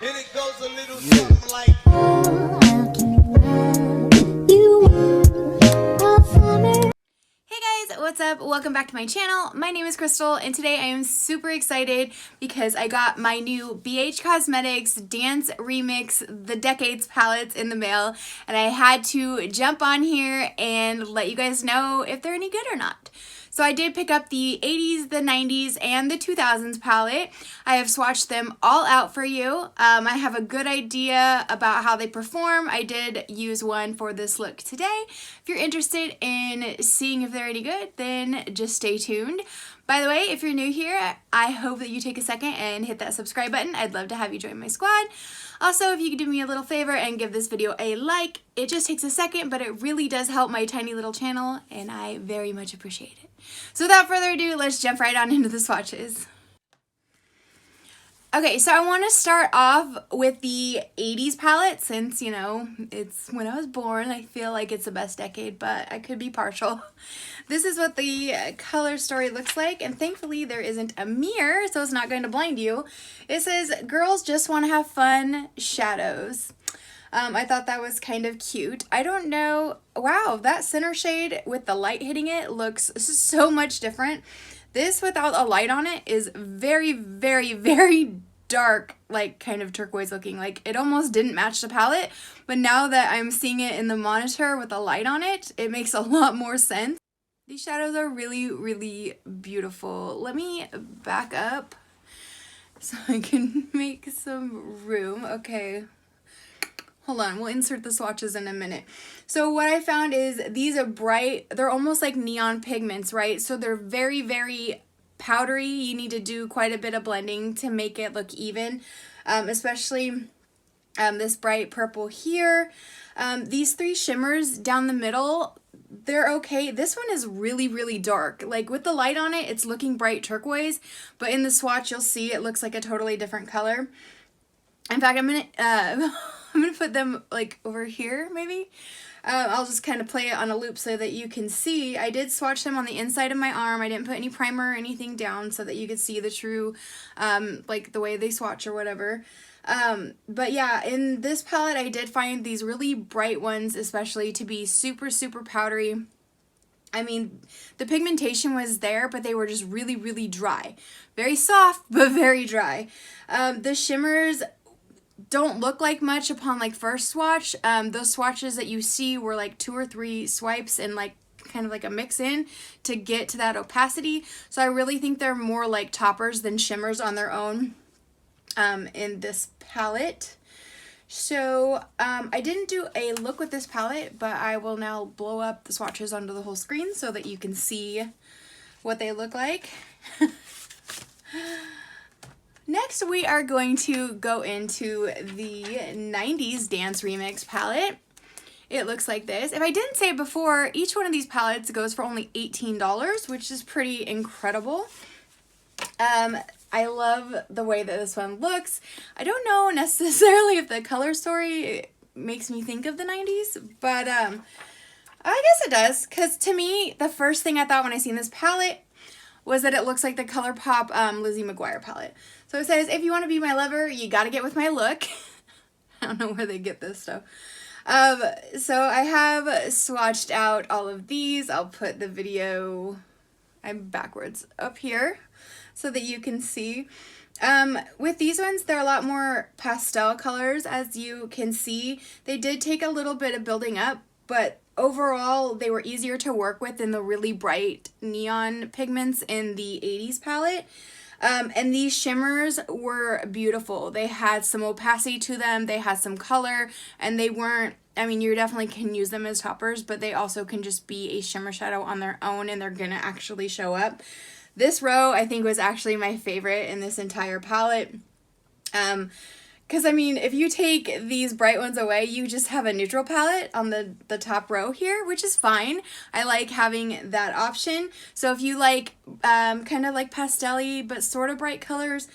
And it goes a little something like. Hey guys, what's up? Welcome back to my channel. My name is Crystal and today I am super excited because I got my new BH Cosmetics Dance Remix The Decades palettes in the mail and I had to jump on here and let you guys know if they're any good or not. So I did pick up the 80s, the 90s, and the 2000s palette. I have swatched them all out for you. I have a good idea about how they perform. I did use one for this look today. If you're interested in seeing if they're any good, then just stay tuned. By the way, if you're new here, I hope that you take a second and hit that subscribe button. I'd love to have you join my squad. Also, if you could do me a little favor and give this video a like, it just takes a second, but it really does help my tiny little channel, and I very much appreciate it. So without further ado, let's jump right on into the swatches. Okay, so I want to start off with the 80s palette since, you know, it's when I was born. I feel like it's the best decade, but I could be partial. This is what the color story looks like, and thankfully there isn't a mirror, so it's not going to blind you. It says, "Girls just want to have fun, shadows." I thought that was kind of cute. I don't know. Wow, that center shade with the light hitting it looks so much different. This without a light on it is very, very, very dark, like kind of turquoise looking. Like it almost didn't match the palette, but now that I'm seeing it in the monitor with a light on it, it makes a lot more sense. These shadows are really, really beautiful. Let me back up so I can make some room. Okay. Hold on, we'll insert the swatches in a minute. So what I found is these are bright, they're almost like neon pigments, right? So they're very, very powdery. You need to do quite a bit of blending to make it look even, especially this bright purple here. These three shimmers down the middle, they're okay. This one is really, really dark. Like with the light on it, it's looking bright turquoise, but in the swatch, you'll see it looks like a totally different color. In fact, I'm gonna put them like over here maybe. I'll just kind of play it on a loop so that you can see. I did swatch them on the inside of my arm. I didn't put any primer or anything down so that you could see the true, like the way they swatch or whatever. But yeah, in this palette I did find these really bright ones especially to be super, super powdery. I mean, the pigmentation was there, but they were just really, really dry. Very soft, but very dry. The shimmers don't look like much upon like first swatch. Those swatches that you see were like 2 or 3 swipes and like kind of like a mix in to get to that opacity. So I really think they're more like toppers than shimmers on their own in this palette. So I didn't do a look with this palette, but I will now blow up the swatches onto the whole screen so that you can see what they look like. Next, we are going to go into the 90s Dance Remix palette. It looks like this. If I didn't say it before, each one of these palettes goes for only $18, which is pretty incredible. I love the way that this one looks. I don't know necessarily if the color story makes me think of the 90s, but I guess it does, because to me, the first thing I thought when I seen this palette was that it looks like the ColourPop Lizzie McGuire palette. So it says, if you want to be my lover, you gotta get with my look. I don't know where they get this stuff. So I have swatched out all of these. I'll put the video, I'm backwards, up here so that you can see. With these ones, they're a lot more pastel colors, as you can see. They did take a little bit of building up, but overall, they were easier to work with than the really bright neon pigments in the 80s palette. And these shimmers were beautiful. They had some opacity to them, they had some color, and they weren't, I mean, you definitely can use them as toppers, but they also can just be a shimmer shadow on their own, and they're gonna actually show up. This row, I think, was actually my favorite in this entire palette. Because, I mean, if you take these bright ones away, you just have a neutral palette on the top row here, which is fine. I like having that option. So if you like kind of like pastel-y but sort of bright colors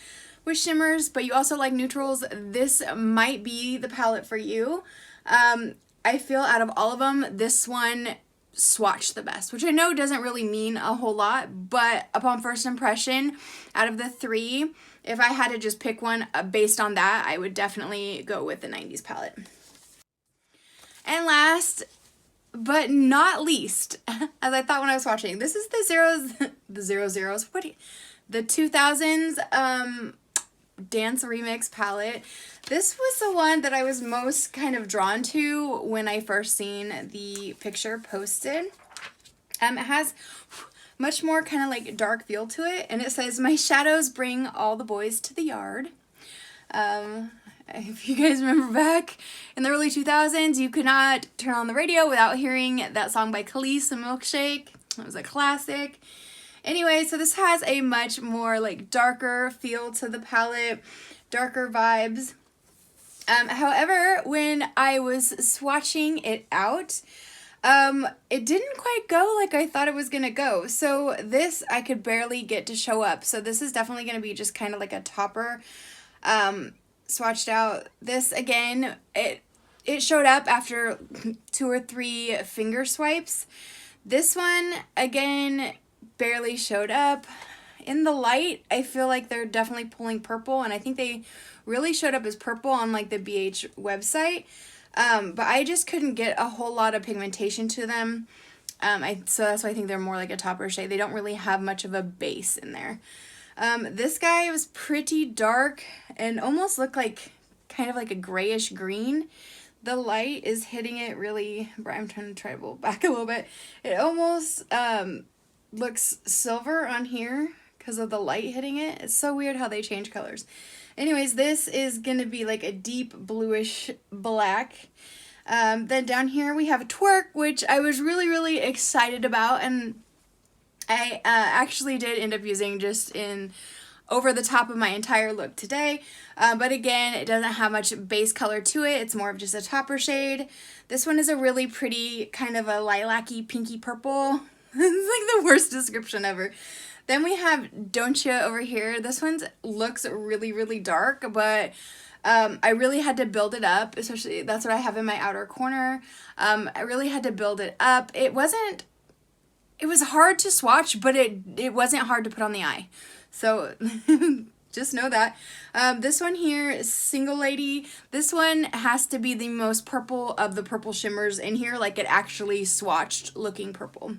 with shimmers, but you also like neutrals, this might be the palette for you. I feel out of all of them, this one swatched the best, which I know doesn't really mean a whole lot, but upon first impression, out of the three, if I had to just pick one based on that, I would definitely go with the 90s palette. And last but not least, as I thought when I was watching, this is the 2000s dance remix palette. This was the one that I was most kind of drawn to when I first seen the picture posted. It has much more kind of like dark feel to it, and it says, "My shadows bring all the boys to the yard." If you guys remember back in the early 2000s, you could not turn on the radio without hearing that song by Khalees, and Milkshake. It was a classic. Anyway, so this has a much more like darker feel to the palette, darker vibes. However, when I was swatching it out, it didn't quite go like I thought it was gonna go. So this I could barely get to show up. So this is definitely gonna be just kind of like a topper, swatched out. This again, it showed up after 2 or 3 finger swipes. This one again barely showed up. In the light, I feel like they're definitely pulling purple, and I think they really showed up as purple on like the BH website. But I just couldn't get a whole lot of pigmentation to them. So that's why I think they're more like a topper shade. They don't really have much of a base in there. This guy was pretty dark and almost looked like kind of like a grayish green. The light is hitting it really bright. I'm trying to pull back a little bit. It almost looks silver on here because of the light hitting it. It's so weird how they change colors. Anyways, this is going to be like a deep bluish black. Then down here we have a Twerk, which I was really, really excited about. And I actually did end up using just in over the top of my entire look today. But again, it doesn't have much base color to it. It's more of just a topper shade. This one is a really pretty kind of a lilac-y pinky purple. It's like the worst description ever. Then we have Don't Ya over here. This one looks really, really dark, but I really had to build it up, especially that's what I have in my outer corner. I really had to build it up. It was hard to swatch, but it wasn't hard to put on the eye. So just know that. This one here is Single Lady. This one has to be the most purple of the purple shimmers in here, like it actually swatched looking purple.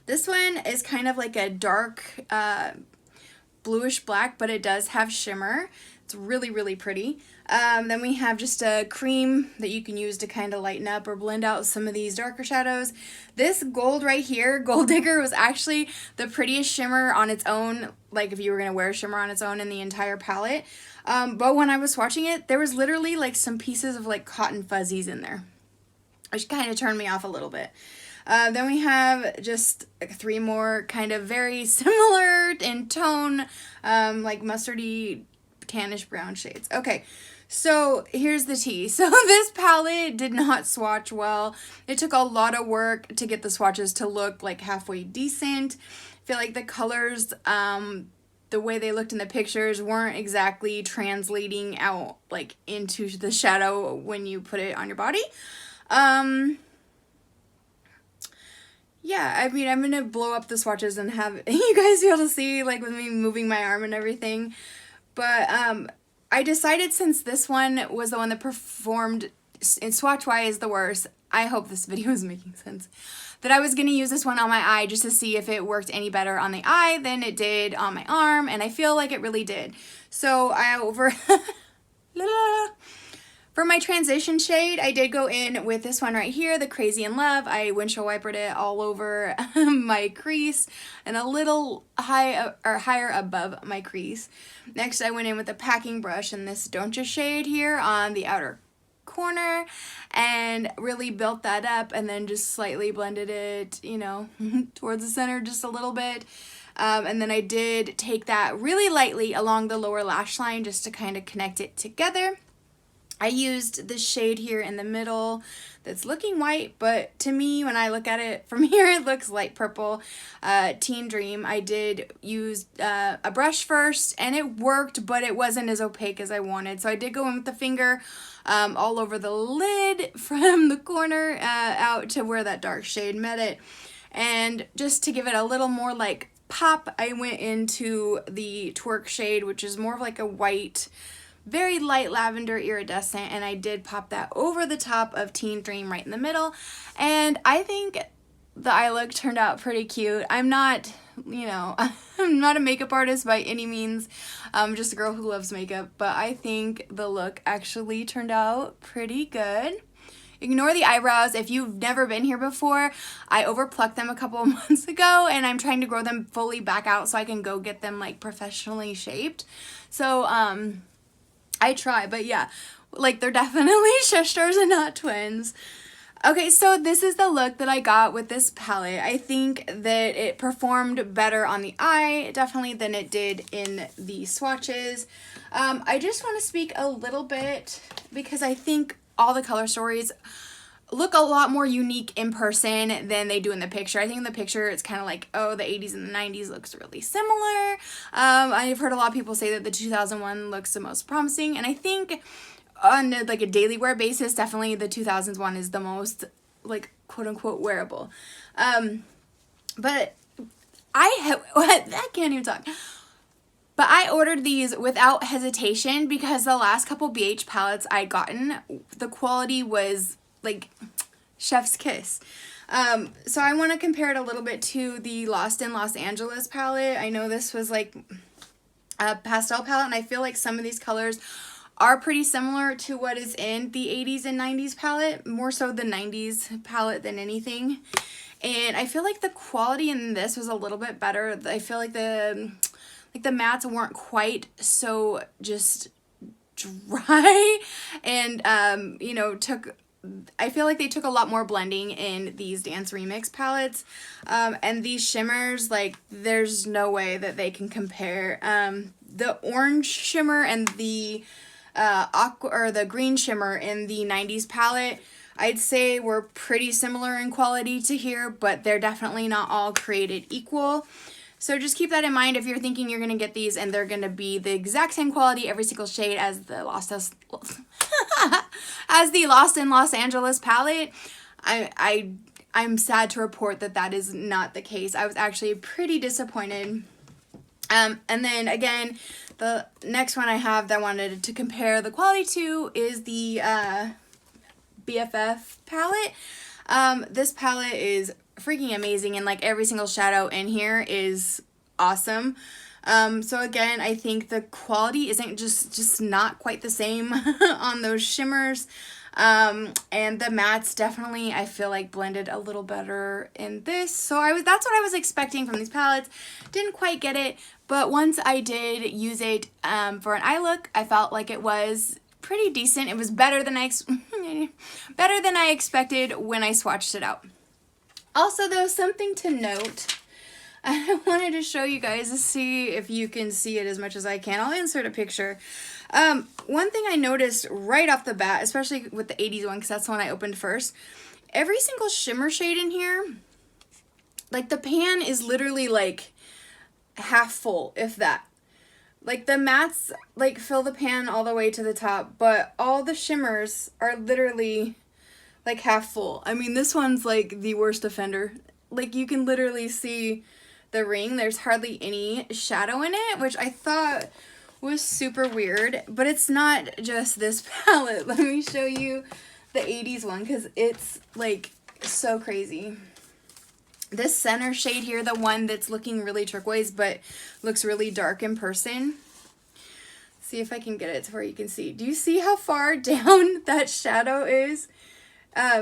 This one is kind of like a dark bluish black, but it does have shimmer. It's really, really pretty. Then we have just a cream that you can use to kind of lighten up or blend out some of these darker shadows. This gold right here, Gold Digger, was actually the prettiest shimmer on its own, like if you were going to wear shimmer on its own in the entire palette. But when I was swatching it, there was literally like some pieces of like cotton fuzzies in there, which kind of turned me off a little bit. Then we have just 3 more kind of very similar in tone, like mustardy, tannish brown shades. Okay, so here's the tea. So this palette did not swatch well. It took a lot of work to get the swatches to look like halfway decent. I feel like the colors, the way they looked in the pictures weren't exactly translating out like into the shadow when you put it on your body. Yeah, I mean, I'm going to blow up the swatches and have you guys be able to see, like, with me moving my arm and everything. But I decided since this one was the one that performed in swatch-wise the worst, I hope this video is making sense, that I was going to use this one on my eye just to see if it worked any better on the eye than it did on my arm, and I feel like it really did. So for my transition shade, I did go in with this one right here, the Crazy in Love. I windshield wipered it all over my crease and a little higher above my crease. Next, I went in with the packing brush and this Don't Ya shade here on the outer corner and really built that up, and then just slightly blended it, you know, towards the center just a little bit. And then I did take that really lightly along the lower lash line just to kind of connect it together. I used this shade here in the middle that's looking white, but to me, when I look at it from here, it looks light purple. Teen Dream. I did use a brush first, and it worked, but it wasn't as opaque as I wanted. So I did go in with the finger all over the lid from the corner out to where that dark shade met it. And just to give it a little more like pop, I went into the Twerk shade, which is more of like a white, very light lavender iridescent, and I did pop that over the top of Teen Dream right in the middle. And I think the eye look turned out pretty cute. I'm not, you know, I'm not a makeup artist by any means. I'm just a girl who loves makeup, but I think the look actually turned out pretty good. Ignore the eyebrows. If you've never been here before, I overplucked them a couple of months ago, and I'm trying to grow them fully back out so I can go get them like professionally shaped. So I try, but yeah, like they're definitely sisters and not twins. Okay, so this is the look that I got with this palette. I think that it performed better on the eye, definitely, than it did in the swatches. I just want to speak a little bit because I think all the color stories look a lot more unique in person than they do in the picture. I think in the picture it's kind of like, oh, the 80s and the 90s looks really similar. I've heard a lot of people say that the 2001 looks the most promising, and I think on like a daily wear basis, definitely the 2000s one is the most like quote unquote wearable. But I can't even talk. But I ordered these without hesitation because the last couple BH palettes I'd gotten, the quality was like chef's kiss. So I want to compare it a little bit to the Lost in Los Angeles palette. I know this was like a pastel palette, and I feel like some of these colors are pretty similar to what is in the 80s and 90s palette, more so the 90s palette than anything. And I feel like the quality in this was a little bit better. I feel like the mattes weren't quite so just dry, and you know, I feel like they took a lot more blending in these Dance Remix palettes, and these shimmers, like there's no way that they can compare. The orange shimmer and the aqua or the green shimmer in the 90s palette, I'd say were pretty similar in quality to here, but they're definitely not all created equal. So just keep that in mind if you're thinking you're going to get these and they're going to be the exact same quality, every single shade as the Lost in Los Angeles palette. I'm sad to report that that is not the case. I was actually pretty disappointed. And then again, the next one I have that I wanted to compare the quality to is the BFF palette. This palette is freaking amazing, and like every single shadow in here is awesome. So again, I think the quality isn't just not quite the same on those shimmers. And the mattes definitely, I feel like, blended a little better in this. So that's what I was expecting from these palettes. Didn't quite get it, but once I did use it for an eye look, I felt like it was pretty decent. It was better than I expected when I swatched it out. Also, though, something to note, I wanted to show you guys to see if you can see it as much as I can. I'll insert a picture. One thing I noticed right off the bat, especially with the 80s one, because that's the one I opened first, every single shimmer shade in here, like the pan is literally like half full, if that. Like the mattes like fill the pan all the way to the top, but all the shimmers are literally like half full. I mean, this one's like the worst offender. Like you can literally see the ring. There's hardly any shadow in it, which I thought was super weird, but it's not just this palette. Let me show you the 80s one because it's like so crazy. This center shade here, the one that's looking really turquoise but looks really dark in person. See if I can get it to where you can see. Do you see how far down that shadow is?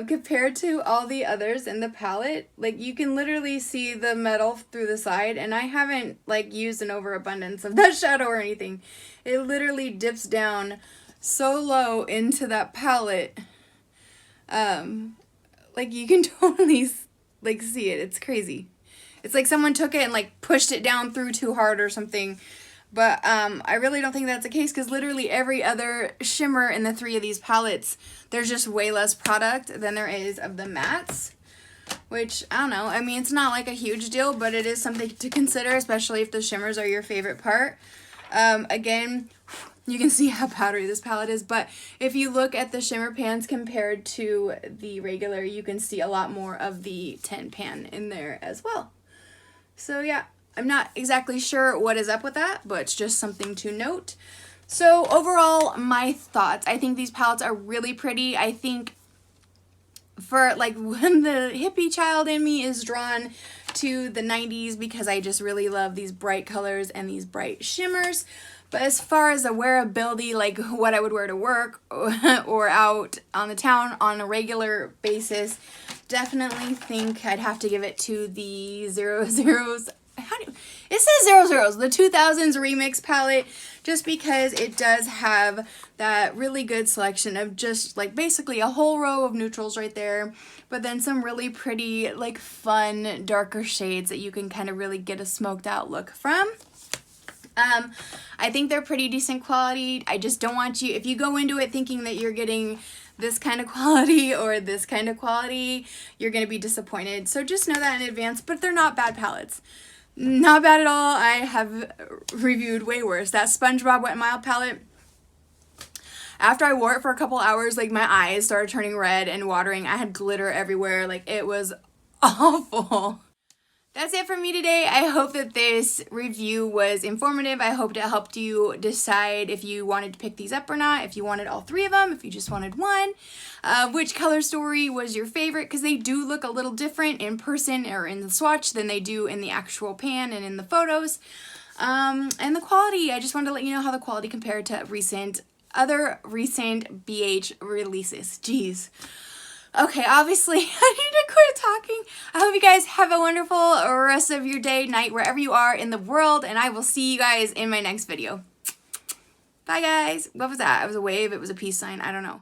Compared to all the others in the palette, like you can literally see the metal through the side, and I haven't like used an overabundance of that shadow or anything. It literally dips down so low into that palette. Like you can totally like see it. It's crazy. It's like someone took it and like pushed it down through too hard or something. But I really don't think that's the case because literally every other shimmer in the 3 of these palettes, there's just way less product than there is of the mattes. Which, I don't know, I mean, it's not like a huge deal, but it is something to consider, especially if the shimmers are your favorite part. Again, you can see how powdery this palette is, but if you look at the shimmer pans compared to the regular, you can see a lot more of the tint pan in there as well. So yeah, I'm not exactly sure what is up with that, but it's just something to note. So overall, my thoughts. I think these palettes are really pretty. I think for like when the hippie child in me is drawn to the 90s because I just really love these bright colors and these bright shimmers. But as far as the wearability, like what I would wear to work or out on the town on a regular basis, definitely think I'd have to give it to the 00s. It says 00s, the 2000s remix palette, just because it does have that really good selection of just like basically a whole row of neutrals right there, but then some really pretty like fun darker shades that you can kind of really get a smoked out look from. I think they're pretty decent quality. I just don't want you, if you go into it thinking that you're getting this kind of quality or this kind of quality, you're going to be disappointed. So just know that in advance, but they're not bad palettes. Not bad at all. I have reviewed way worse. That SpongeBob Wet n Wild palette, after I wore it for a couple hours, like my eyes started turning red and watering. I had glitter everywhere. Like it was awful. That's it for me today. I hope that this review was informative. I hope it helped you decide if you wanted to pick these up or not, if you wanted all 3 of them, if you just wanted one, which color story was your favorite, because they do look a little different in person or in the swatch than they do in the actual pan and in the photos. And the quality, I just wanted to let you know how the quality compared to other recent BH releases. Jeez. Okay, obviously, I need to quit talking. I hope you guys have a wonderful rest of your day, night, wherever you are in the world, and I will see you guys in my next video. Bye, guys. What was that? It was a wave. It was a peace sign. I don't know.